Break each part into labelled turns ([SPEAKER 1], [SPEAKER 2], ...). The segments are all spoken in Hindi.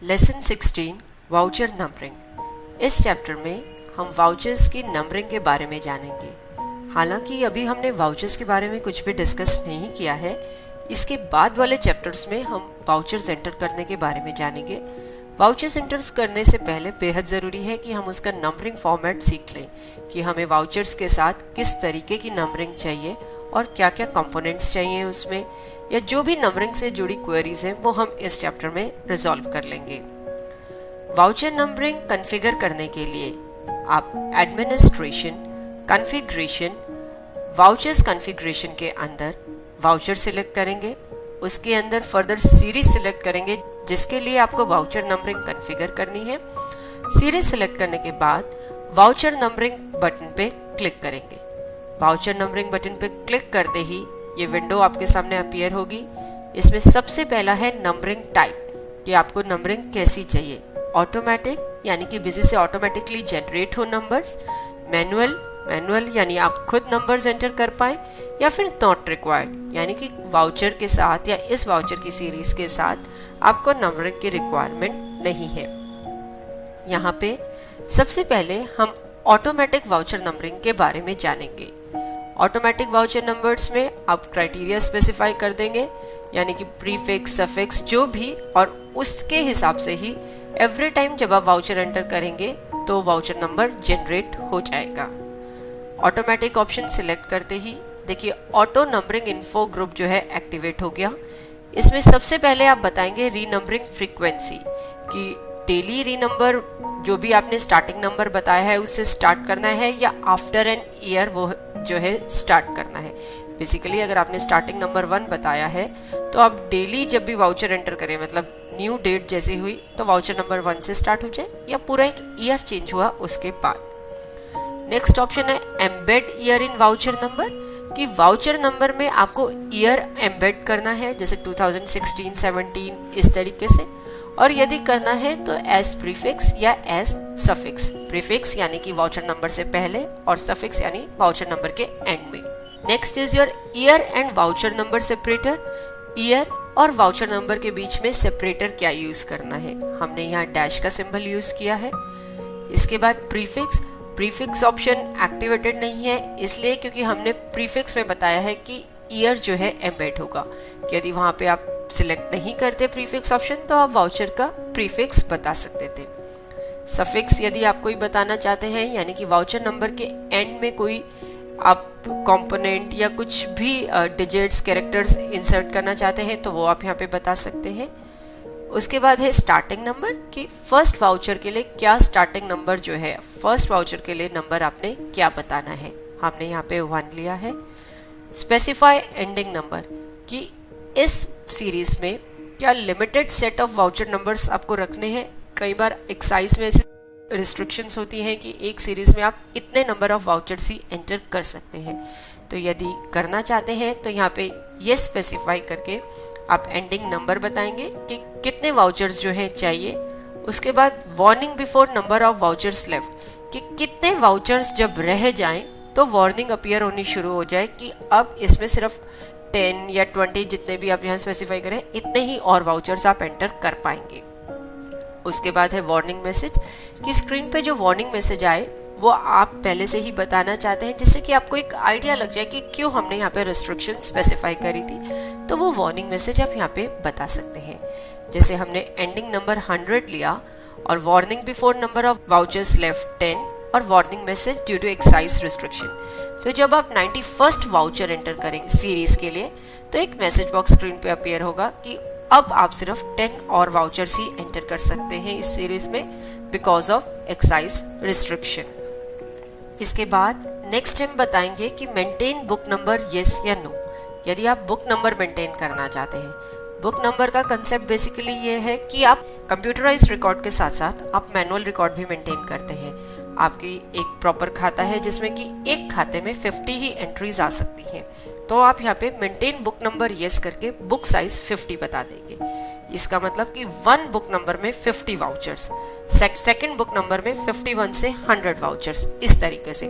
[SPEAKER 1] Lesson 16 voucher numbering. इस चैप्टर में हम वाउचर्स की नंबरिंग के बारे में जानेंगे। हालांकि अभी हमने वाउचर्स के बारे में कुछ भी डिस्कस नहीं किया है, इसके बाद वाले चैप्टर्स में हम वाउचर्स एंटर करने के बारे में जानेंगे। वाउचर्स एंटर करने से पहले बेहद ज़रूरी है कि हम उसका नंबरिंग फॉर्मेट सीख लें कि हमें वाउचर्स के साथ किस तरीके की नंबरिंग चाहिए और क्या क्या कंपोनेंट्स चाहिए उसमें, या जो भी नंबरिंग से जुड़ी क्वेरीज हैं वो हम इस चैप्टर में रिजॉल्व कर लेंगे। वाउचर नंबरिंग कॉन्फ़िगर करने के लिए आप एडमिनिस्ट्रेशन, कॉन्फ़िगरेशन, वाउचर्स कॉन्फ़िगरेशन के अंदर वाउचर सिलेक्ट करेंगे, उसके अंदर फर्दर सीरीज सिलेक्ट करेंगे जिसके लिए आपको वाउचर नंबरिंग कॉन्फ़िगर करनी है। सीरीज सिलेक्ट करने के बाद वाउचर नंबरिंग बटन पे क्लिक करेंगे। वाउचर नंबरिंग बटन पे क्लिक करते ही ये विंडो आपके सामने अपीयर होगी। इसमें सबसे पहला है नंबरिंग टाइप कि आपको नंबरिंग कैसी चाहिए, ऑटोमेटिक यानी कि बिजी से ऑटोमेटिकली जनरेट हो नंबर्स, मैनुअल यानी आप खुद नंबर्स एंटर कर पाए, या फिर नॉट रिक्वायर्ड यानी कि वाउचर के साथ या इस वाउचर की सीरीज के साथ आपको नंबरिंग की रिक्वायरमेंट नहीं है। यहाँ पे सबसे पहले हम ऑटोमेटिक वाउचर नंबरिंग के बारे में जानेंगे। ऑटोमेटिक वाउचर नंबर्स में आप क्राइटेरिया स्पेसिफाई कर देंगे, यानी कि प्रीफिक्स, सफिक्स जो भी, और उसके हिसाब से ही एवरी टाइम जब आप वाउचर एंटर करेंगे तो वाउचर नंबर जनरेट हो जाएगा। ऑटोमेटिक ऑप्शन सिलेक्ट करते ही देखिए ऑटो नंबरिंग इन्फो ग्रुप जो है एक्टिवेट हो गया। इसमें सबसे पहले आप बताएंगे रीनंबरिंग फ्रीक्वेंसी कि डेली रीनंबर जो भी आपने स्टार्टिंग नंबर बताया है उससे स्टार्ट करना है या आफ्टर एन ईयर वो जो है स्टार्ट करना है। बेसिकली अगर आपने स्टार्टिंग नंबर 1 बताया है तो आप डेली जब भी वाउचर एंटर करें, मतलब न्यू डेट जैसे हुई तो वाउचर नंबर 1 से स्टार्ट हो जाए, या पूरा एक ईयर चेंज हुआ उसके बाद। नेक्स्ट ऑप्शन है embed year in voucher number कि वाउचर नंबर में आपको ईयर एम्बेड करना है, जैसे 2016, 17 इस तरीके से, और यदि करना है तो एज प्रीफिक्स या एज सफिक्स। प्रीफिक्स यानी कि वाउचर नंबर से पहले और सफिक्स यानी वाउचर नंबर के एंड में। Next is your year and voucher number separator. Year और वाउचर नंबर के बीच में सेपरेटर क्या यूज करना है, हमने यहाँ डैश का सिंबल यूज किया है। इसके बाद प्रीफिक्स ऑप्शन एक्टिवेटेड नहीं है, इसलिए क्योंकि हमने प्रीफिक्स में बताया है कि ईयर जो है एम्बेड होगा। यदि वहां पे आप सिलेक्ट नहीं करते प्रीफिक्स ऑप्शन तो आप वाउचर का प्रीफिक्स बता सकते थे। सफिक्स यदि आप कोई बताना चाहते हैं, यानी कि वाउचर नंबर के एंड में कोई आप कंपोनेंट या कुछ भी डिजिट्स, कैरेक्टर्स इंसर्ट करना चाहते हैं तो वो आप यहाँ पे बता सकते हैं। उसके बाद है स्टार्टिंग नंबर कि फर्स्ट वाउचर के लिए क्या स्टार्टिंग नंबर जो है, फर्स्ट वाउचर के लिए नंबर आपने क्या बताना है, हमने यहाँ पे 1 लिया है। स्पेसिफाई एंडिंग नंबर कि इस सीरीज में क्या limited set of voucher numbers आपको रखने हैं। कई बार एक्साइज में ऐसी रिस्ट्रिक्शंस होती हैं कि एक सीरीज में आप इतने number of vouchers he enter कर सकते हैं, तो यदि करना चाहते हैं तो यहाँ पे ये स्पेसिफाई करके आप एंडिंग नंबर बताएंगे कि कितने वाउचर्स जो हैं चाहिए। उसके बाद warning before number of vouchers left कि कितने वाउचर्स जब रह जाएं तो वार्निंग अपीयर होनी शुरू हो जाए कि अब इसमें सिर्फ 10 या 20 जितने भी आप यहाँ स्पेसिफाई करें इतने ही और वाउचर्स आप एंटर कर पाएंगे। उसके बाद है वार्निंग मैसेज कि स्क्रीन पे जो वार्निंग मैसेज आए वो आप पहले से ही बताना चाहते हैं, जिससे कि आपको एक आइडिया लग जाए कि क्यों हमने यहाँ पे रिस्ट्रिक्शन स्पेसिफाई करी थी, तो वो वार्निंग मैसेज आप यहाँ पे बता सकते हैं। जैसे हमने एंडिंग नंबर 100 लिया और warning before number of vouchers left 10 और warning message due to excise restriction. तो जब आप 91st वाउचर एंटर करेंगे सीरीज के लिए तो एक मैसेज बॉक्स स्क्रीन पे अपीयर होगा कि अब आप सिर्फ 10 और वाउचर्स ही एंटर कर सकते हैं इस सीरीज में बिकॉज ऑफ एक्साइज रिस्ट्रिक्शन। इसके बाद नेक्स्ट हम बताएंगे कि मेंटेन बुक नंबर यस या नो। यदि आप बुक नंबर मेंटेन करना चाहते हैं, बुक नंबर का कंसेप्ट बेसिकली ये है कि आप कंप्यूटराइज्ड रिकॉर्ड के साथ साथ आप मैनुअल रिकॉर्ड भी मेंटेन करते हैं। आपकी एक प्रॉपर खाता है जिसमें कि एक खाते में 50 ही एंट्रीज आ सकती हैं, तो आप यहाँ पे मेंटेन बुक नंबर यस करके बुक साइज 50 बता देंगे। इसका मतलब कि 1 बुक नंबर में 50 वाउचर्स, सेकंड बुक नंबर में 51 से 100 वाउचर्स, इस तरीके से,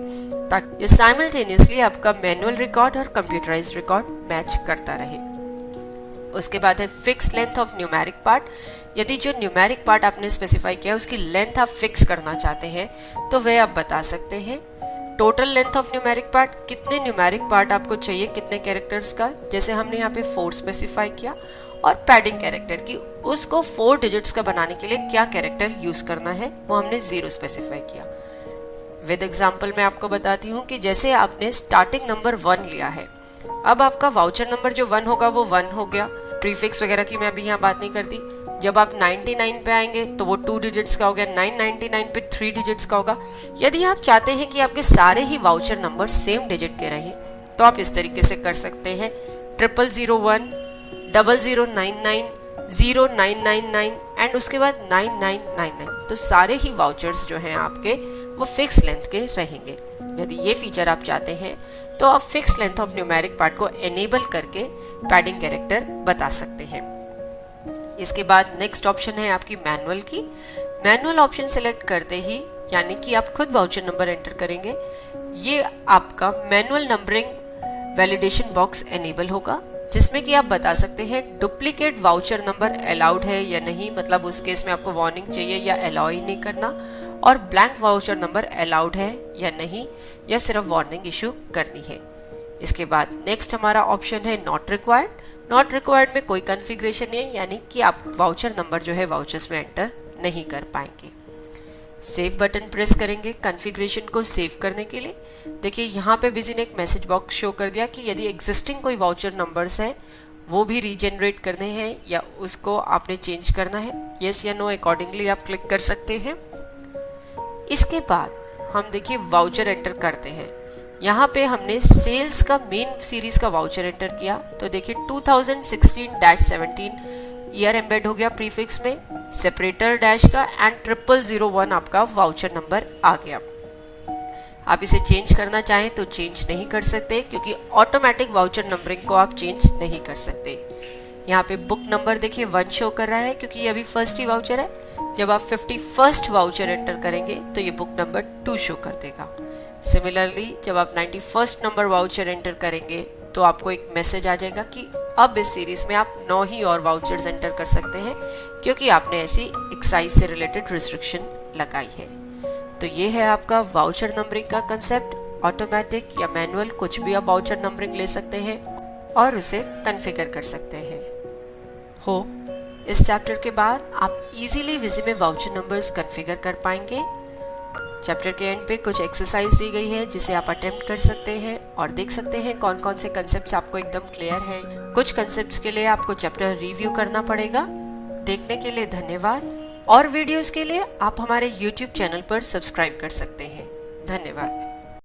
[SPEAKER 1] ताकि ये साइमल्टेनियसली आपका मैनुअल रिकॉर्ड और कंप्यूटराइज्ड रिकॉर्ड मैच करता रहे। उसके बाद है fix length of numeric part. यदि जो न्यूमेरिक पार्ट आपने स्पेसिफाई किया उसकी लेंथ आप फिक्स करना चाहते हैं तो वह आप बता सकते हैं। Total length of numeric part, कितने न्यूमेरिक पार्ट आपको चाहिए, कितने कैरेक्टर्स का, जैसे हमने यहाँ पे 4 स्पेसिफाई किया। और पैडिंग कैरेक्टर की, उसको 4 डिजिट्स का बनाने के लिए क्या कैरेक्टर यूज करना है वो हमने 0 स्पेसिफाई किया। विद एग्जाम्पल मैं आपको बताती हूँ कि जैसे आपने स्टार्टिंग नंबर 1 लिया है, अब आपका वाउचर नंबर जो 1 होगा वो 1 हो गया। प्रीफिक्स वगैरह की मैं अभी यहाँ बात नहीं करती। जब आप 99 पे आएंगे तो वो 2 डिजिट्स का हो गया, 999 पे 3 डिजिट्स का होगा। यदि आप चाहते हैं कि आपके सारे ही वाउचर नंबर सेम डिजिट के रहें तो आप इस तरीके से कर सकते हैं 0001, 0099, 0999 एंड उसके बाद 9999। तो सारे ही वाउचर्स जो हैं आपके वो फिक्स लेंथ के रहेंगे। यदि ये फीचर आप चाहते हैं तो आप fix length of numeric part को एनेबल करके पैडिंग कैरेक्टर बता सकते हैं। इसके बाद नेक्स्ट ऑप्शन है आपकी मैनुअल की। मैनुअल ऑप्शन सेलेक्ट करते ही, यानी कि आप खुद वाउचर नंबर एंटर करेंगे, ये आपका manual numbering validation box enable होगा, जिसमें कि आप बता सकते हैं डुप्लीकेट वाउचर नंबर अलाउड है या नहीं, मतलब उस केस में आपको वार्निंग चाहिए या अलाउ ही नहीं करना, और ब्लैंक वाउचर नंबर अलाउड है या नहीं, या सिर्फ वार्निंग इशू करनी है। इसके बाद नेक्स्ट हमारा ऑप्शन है नॉट रिक्वायर्ड। नॉट रिक्वायर्ड में कोई कॉन्फ़िगरेशन नहीं है, यानी कि आप वाउचर नंबर जो है वाउचर्स में एंटर नहीं कर पाएंगे। सेव बटन प्रेस करेंगे कॉन्फ़िगरेशन को सेव करने के लिए। देखिए यहाँ पे बिजी ने एक मैसेज बॉक्स शो कर दिया कि यदि एग्जिस्टिंग कोई वाउचर नंबर्स हैं वो भी रीजनरेट करने हैं या उसको आपने चेंज करना है, येस या नो अकॉर्डिंगली आप क्लिक कर सकते हैं। इसके बाद हम देखिए वाउचर एंटर करते हैं। यहाँ पे हमने सेल्स का मेन सीरीज का वाउचर एंटर किया तो देखिए 2016-17 ईयर एम्बेड हो गया प्रीफिक्स में, सेपरेटर डैश का एंड 0001 आपका वाउचर नंबर आ गया। आप इसे चेंज करना चाहें तो चेंज नहीं कर सकते, क्योंकि ऑटोमेटिक वाउचर नंबरिंग को आप चेंज नहीं कर सकते। यहाँ पे बुक नंबर देखिए 1 शो कर रहा है क्योंकि ये अभी फर्स्ट ही वाउचर है। जब आप 51st वाउचर एंटर करेंगे तो ये बुक नंबर 2 शो कर देगा। सिमिलरली जब आप 91st नंबर वाउचर एंटर करेंगे तो आपको एक मैसेज आ जाएगा कि अब इस सीरीज में आप 9 ही और वाउचर्स एंटर कर सकते हैं, क्योंकि आपने ऐसी एक्साइज से रिलेटेड रिस्ट्रिक्शन लगाई है। तो ये है आपका वाउचर नंबरिंग का कंसेप्ट। ऑटोमेटिक या मैनुअल कुछ भी आप वाउचर नंबरिंग ले सकते हैं और उसे कॉन्फ़िगर कर सकते हैं। होप इस चैप्टर के बाद आप इजीली विज़ी में वाउचर नंबर्स कॉन्फ़िगर कर पाएंगे। चैप्टर के एंड पे कुछ एक्सरसाइज दी गई है जिसे आप अटेम्प्ट कर सकते हैं और देख सकते हैं कौन कौन से कंसेप्ट्स आपको एकदम क्लियर है। कुछ कंसेप्ट्स के लिए आपको चैप्टर रिव्यू करना पड़ेगा। देखने के लिए धन्यवाद, और वीडियोस के लिए आप हमारे YouTube चैनल पर सब्सक्राइब कर सकते हैं। धन्यवाद।